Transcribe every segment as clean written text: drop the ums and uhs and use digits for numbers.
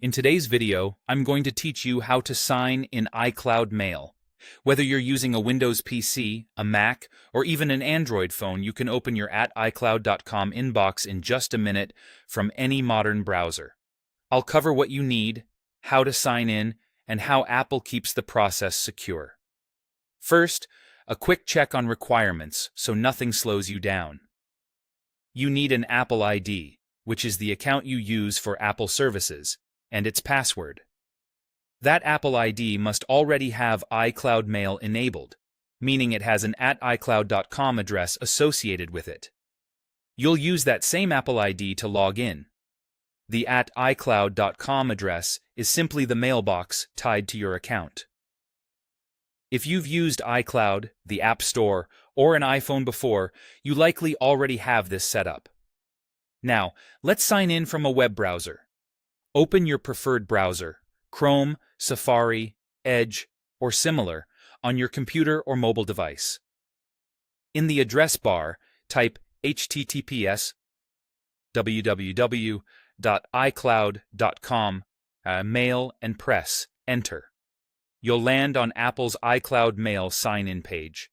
In today's video, I'm going to teach you how to sign in iCloud Mail. Whether you're using a Windows PC, a Mac, or even an Android phone, you can open your @iCloud.com inbox in just a minute from any modern browser. I'll cover what you need, how to sign in, and how Apple keeps the process secure. First, a quick check on requirements so nothing slows you down. You need an Apple ID, which is the account you use for Apple services, and its password. That Apple ID must already have iCloud Mail enabled, meaning it has an @iCloud.com address associated with it. You'll use that same Apple ID to log in. The @iCloud.com address is simply the mailbox tied to your account. If you've used iCloud, the App Store, or an iPhone before, you likely already have this set up. Now, let's sign in from a web browser. Open your preferred browser, Chrome, Safari, Edge, or similar, on your computer or mobile device. In the address bar, type https://www.icloud.com, mail, and press Enter. You'll land on Apple's iCloud Mail sign-in page.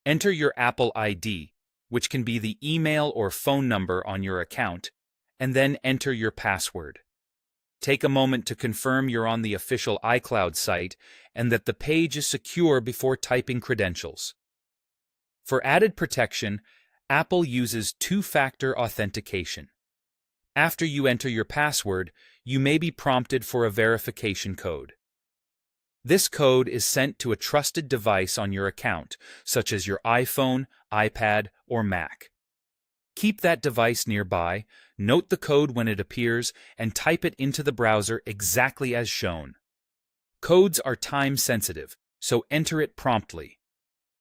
Enter your Apple ID, which can be the email or phone number on your account, and then enter your password. Take a moment to confirm you're on the official iCloud site and that the page is secure before typing credentials. For added protection, Apple uses two-factor authentication. After you enter your password, you may be prompted for a verification code. This code is sent to a trusted device on your account, such as your iPhone, iPad, or Mac. Keep that device nearby, note the code when it appears, and type it into the browser exactly as shown. Codes are time-sensitive, so enter it promptly.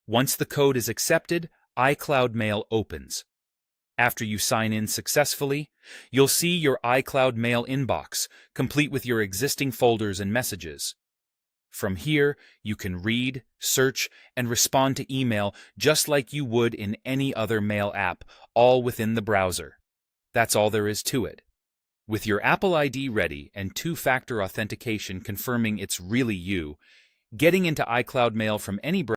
Once the code is accepted, iCloud Mail opens. After you sign in successfully, you'll see your iCloud Mail inbox, complete with your existing folders and messages. From here, you can read, search, and respond to email just like you would in any other mail app, all within the browser. That's all there is to it. With your Apple ID ready and two-factor authentication confirming it's really you, getting into iCloud Mail from any browser